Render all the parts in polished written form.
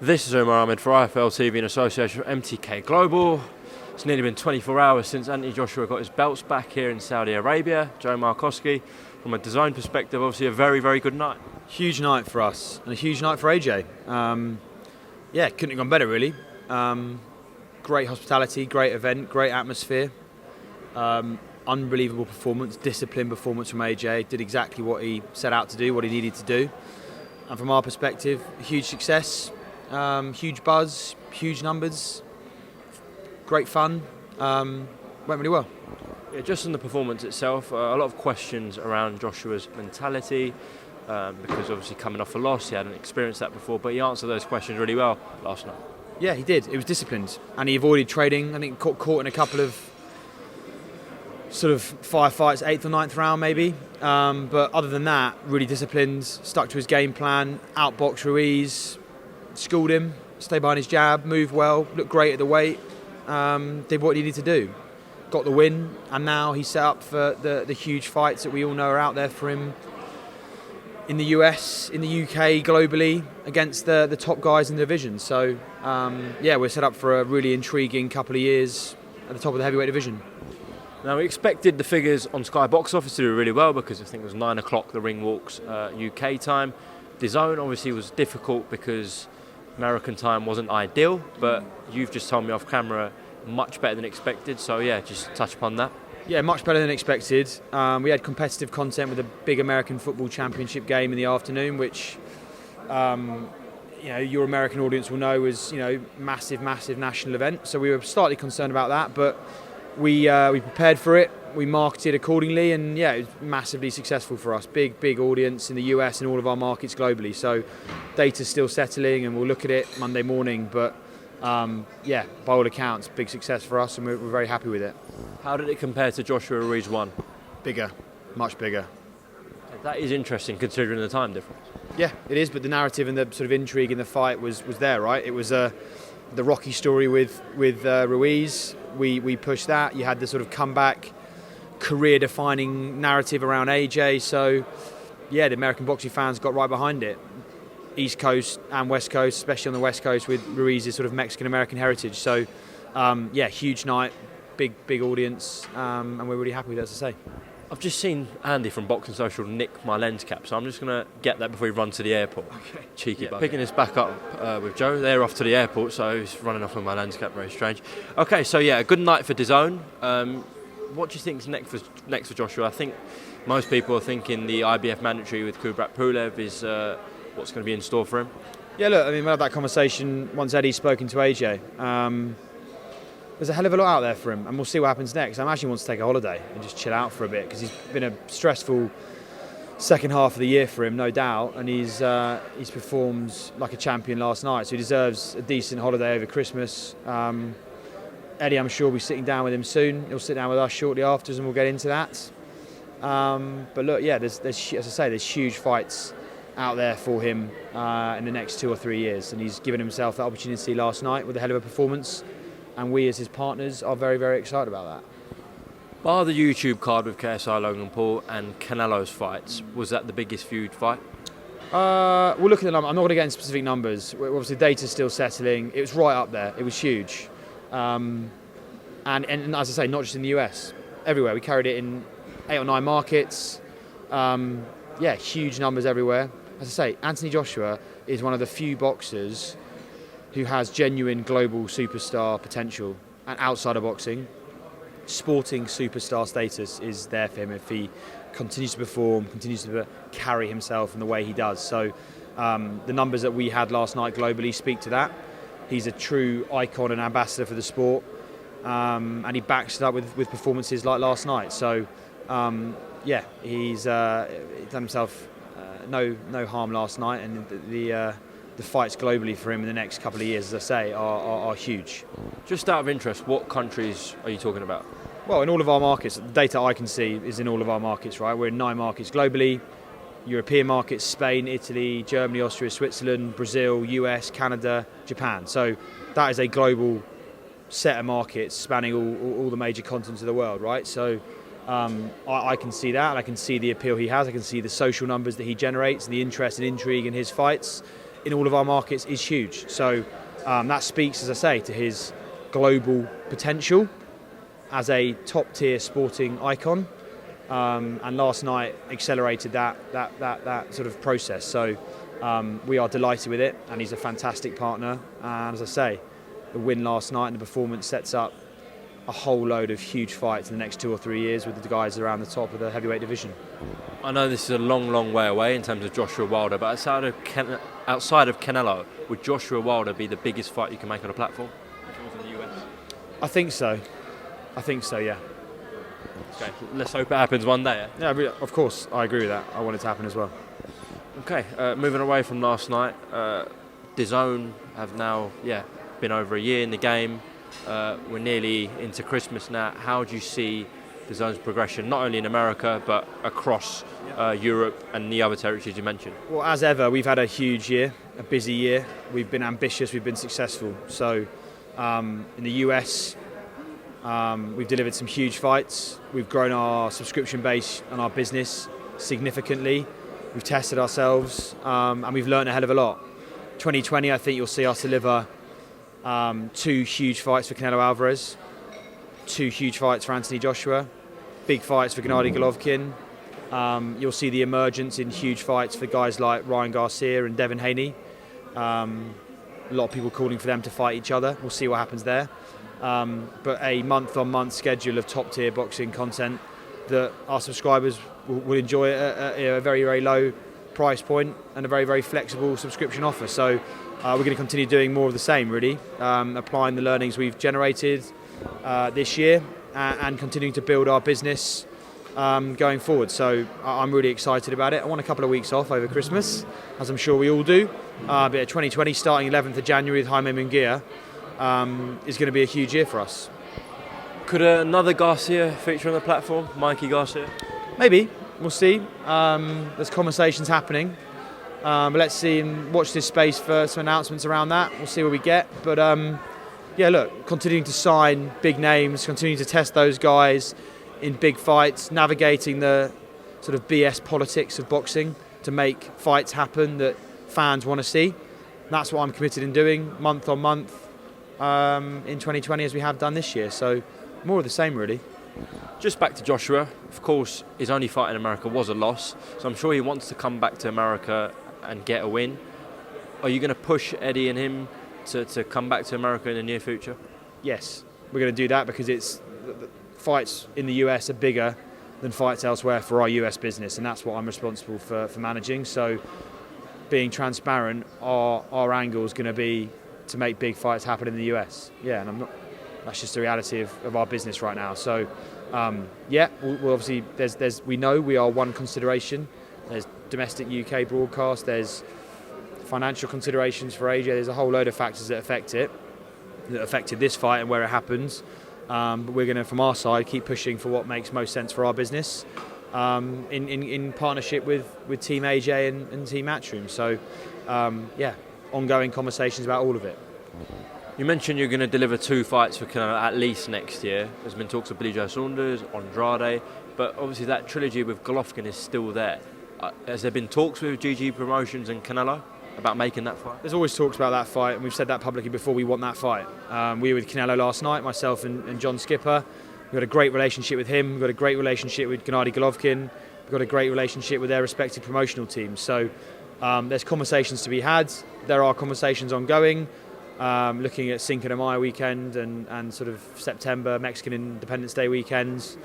This is AHMED for IFL TV in association with MTK Global. It's nearly been 24 hours since Anthony Joshua got his belts back here in Saudi Arabia. Joe Markowski, from a Dazn perspective, obviously a very, very good night. Huge night for us and a huge night for AJ. Yeah, couldn't have gone better really. Great hospitality, great event, great atmosphere. Unbelievable performance, disciplined performance from AJ. Did exactly what he set out to do, what he needed to do. And from our perspective, huge success, huge buzz, huge numbers, great fun. Went really well. Yeah, just on the performance itself, a lot of questions around Joshua's mentality, because obviously coming off a loss, he hadn't experienced that before, but he answered those questions really well last night. Yeah, he did. He was disciplined and he avoided trading. I think caught in a couple of sort of firefights, 8th or 9th round maybe. But other than that, really disciplined, stuck to his game plan, outboxed Ruiz, schooled him, stayed behind his jab, moved well, looked great at the weight, did what he needed to do. Got the win, and now he's set up for the huge fights that we all know are out there for him in the US, in the UK, globally, against the top guys in the division. So, yeah, we're set up for a really intriguing couple of years at the top of the heavyweight division. Now, we expected the figures on Sky Box Office to do really well because I think it was 9 o'clock the ring walks UK time. Dazn obviously was difficult because American time wasn't ideal, but you've just told me off camera much better than expected. So yeah, just touch upon that. Yeah, much better than expected. We had competitive content with a big American football championship game in the afternoon, which your American audience will know was massive national event. So we were slightly concerned about that, but we prepared for it. We marketed accordingly, and yeah, it was massively successful for us. Big audience in the US and all of our markets globally. So data's still settling, and we'll look at it Monday morning. But yeah, by all accounts, big success for us, and we're very happy with it. How did it compare to Joshua Ruiz 1? Bigger, much bigger. That is interesting considering the time difference. Yeah, it is, but the narrative and the sort of intrigue in the fight was there, right? It was the Rocky story with Ruiz. We pushed that. You had the sort of comeback, career-defining narrative around AJ. So, yeah, the American boxing fans got right behind it. East Coast and West Coast, especially on the West Coast with Ruiz's sort of Mexican-American heritage. So, yeah, huge night, big audience, and we're really happy with it, as I say. I've just seen Andy from Boxing Social nick my lens cap, so I'm just going to get that before we run to the airport. Okay. Cheeky bugger. Picking this back up with Joe. They're off to the airport, so he's running off with my lens cap, very strange. Okay, so yeah, a good night for Dazn. What do you think's next for Joshua? I think most people are thinking the IBF mandatory with Kubrat Pulev is what's going to be in store for him. Yeah, look, I mean, we had that conversation once Eddie's spoken to AJ. There's a hell of a lot out there for him, and we'll see what happens next. I imagine he wants to take a holiday and just chill out for a bit, because he's been a stressful second half of the year for him, no doubt, and he's performed like a champion last night, so he deserves a decent holiday over Christmas. Eddie, I'm sure, will be sitting down with him soon. He'll sit down with us shortly afterwards, and we'll get into that. But look, yeah, there's as I say, there's huge fights out there for him in the next 2 or 3 years, and he's given himself that opportunity last night with a hell of a performance. And we as his partners are very, very excited about that. Bar the YouTube card with KSI Logan Paul and Canelo's fights, was that the biggest feud fight? We'll look at the number. I'm not going to get into specific numbers. Obviously, the data's still settling. It was right up there. It was huge. And as I say, not just in the US, everywhere. We carried it in 8 or 9 markets. Yeah, huge numbers everywhere. As I say, Anthony Joshua is one of the few boxers who has genuine global superstar potential, and outside of boxing, sporting superstar status is there for him if he continues to perform, continues to carry himself in the way he does. So the numbers that we had last night globally speak to that. He's a true icon and ambassador for the sport, and he backs it up with performances like last night. So yeah, he's done himself no harm last night, and the fights globally for him in the next couple of years, as I say, are huge. Just out of interest, what countries are you talking about? Well, in all of our markets, the data I can see is in all of our markets, right? We're in 9 markets globally, European markets, Spain, Italy, Germany, Austria, Switzerland, Brazil, US, Canada, Japan. So that is a global set of markets spanning all the major continents of the world, right? So I can see that, and I can see the appeal he has. I can see the social numbers that he generates, the interest and intrigue in his fights. in all of our markets is huge. So that speaks, as I say, to his global potential as a top-tier sporting icon. And last night accelerated that sort of process. So we are delighted with it, and he's a fantastic partner. And as I say, the win last night and the performance sets up a whole load of huge fights in the next 2 or 3 years with the guys around the top of the heavyweight division. I know this is a long, long way away in terms of Joshua Wilder, but outside of Canelo, would Joshua Wilder be the biggest fight you can make on a platform if it was in the US? I think so, yeah. Okay, let's hope it happens one day. Yeah, of course, I agree with that. I want it to happen as well. Okay, moving away from last night, Dazn have now been over a year in the game. We're nearly into Christmas now. How do you see Dazn's progression, not only in America but across Europe and the other territories you mentioned? Well, as ever, we've had a huge year, a busy year. We've been ambitious, we've been successful. So in the US, we've delivered some huge fights. We've grown our subscription base and our business significantly. We've tested ourselves and we've learned a hell of a lot. 2020, I think you'll see us deliver 2 huge fights for Canelo Alvarez, 2 huge fights for Anthony Joshua, big fights for Gennady Golovkin. You'll see the emergence in huge fights for guys like Ryan Garcia and Devin Haney. A lot of people calling for them to fight each other. We'll see what happens there. But a month-on-month schedule of top-tier boxing content that our subscribers will enjoy at a very, very low price point and a very, very flexible subscription offer. So we're going to continue doing more of the same, really, applying the learnings we've generated this year and continuing to build our business going forward. So I'm really excited about it. I want a couple of weeks off over Christmas, as I'm sure we all do. But 2020, starting 11th of January with Jaime Munguia, is going to be a huge year for us. Could another Garcia feature on the platform, Mikey Garcia? Maybe, we'll see. There's conversations happening. But let's see and watch this space for some announcements around that. We'll see where we get. But look, continuing to sign big names, continuing to test those guys in big fights, navigating the sort of BS politics of boxing to make fights happen that fans want to see. That's what I'm committed in doing, month on month, in 2020 as we have done this year. So more of the same, really. Just back to Joshua. Of course, his only fight in America was a loss, so I'm sure he wants to come back to America and get a win. Are you going to push Eddie and him to come back to America in the near future? Yes, we're going to do that because the fights in the US are bigger than fights elsewhere for our US business, and that's what I'm responsible for managing. So being transparent, our angle is going to be to make big fights happen in the US. Yeah, and that's just the reality of our business right now. So we'll obviously we know we are one consideration. There's domestic UK broadcast, there's financial considerations for AJ, there's a whole load of factors that affected this fight and where it happens. But we're going to, from our side, keep pushing for what makes most sense for our business in partnership with Team AJ and Team Matchroom. So, ongoing conversations about all of it. You mentioned you're going to deliver 2 fights for Canelo at least next year. There's been talks of Billy Joe Saunders, Andrade, but obviously that trilogy with Golovkin is still there. Has there been talks with GG Promotions and Canelo about making that fight? There's always talks about that fight, and we've said that publicly before. We want that fight. We were with Canelo last night, myself and John Skipper. We've got a great relationship with him. We've got a great relationship with Gennady Golovkin. We've got a great relationship with their respective promotional teams. So there's conversations to be had. There are conversations ongoing, looking at Cinco de Mayo weekend and sort of September, Mexican Independence Day weekends,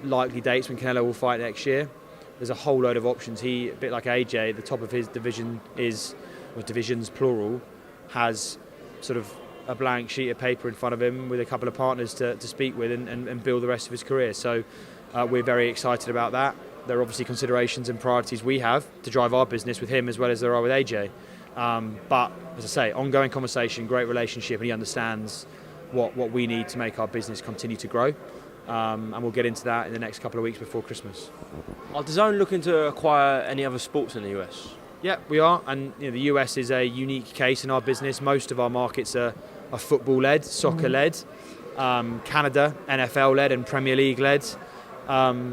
likely dates when Canelo will fight next year. There's a whole load of options. He, a bit like AJ, the top of his division divisions plural, has sort of a blank sheet of paper in front of him with a couple of partners to speak with and build the rest of his career. So we're very excited about that. There are obviously considerations and priorities we have to drive our business with him as well as there are with AJ. But as I say, ongoing conversation, great relationship, and he understands what we need to make our business continue to grow. And we'll get into that in the next couple of weeks before Christmas. Are Dazn looking to acquire any other sports in the US? Yeah, we are, and the US is a unique case in our business. Most of our markets are football-led, soccer-led, Canada, NFL-led and Premier League-led.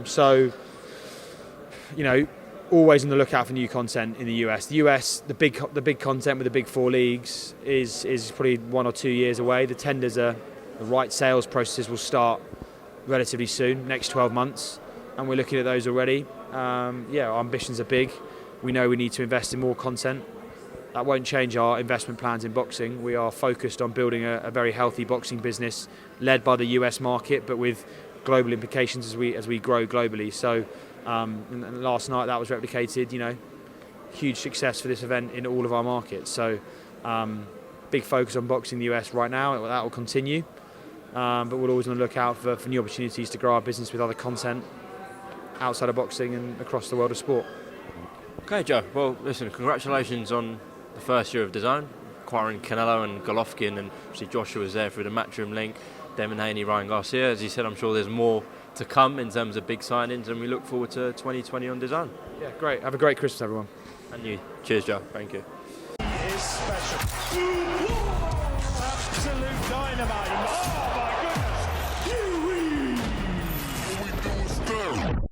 So, always on the lookout for new content in the US. The US, the big content with the big 4 leagues is probably 1 or 2 years away. The tenders the right sales processes will start relatively soon, next 12 months, and we're looking at those already. Our ambitions are big. We know we need to invest in more content. That won't change our investment plans in boxing. We are focused on building a very healthy boxing business led by the US market, but with global implications as we grow globally. So and last night that was replicated, huge success for this event in all of our markets. So big focus on boxing in the US right now. That will continue, but we'll always on the lookout for new opportunities to grow our business with other content outside of boxing and across the world of sport. Okay, Joe. Well, listen, congratulations on the first year of Dazn, acquiring Canelo and Golovkin, and obviously Joshua was there through the Matchroom link, Devin Haney, Ryan Garcia. As you said, I'm sure there's more to come in terms of big signings, and we look forward to 2020 on Dazn. Yeah, great. Have a great Christmas, everyone. And you. Cheers, Joe. Thank you. He is special. Absolute dynamite. Oh my goodness. Here we go.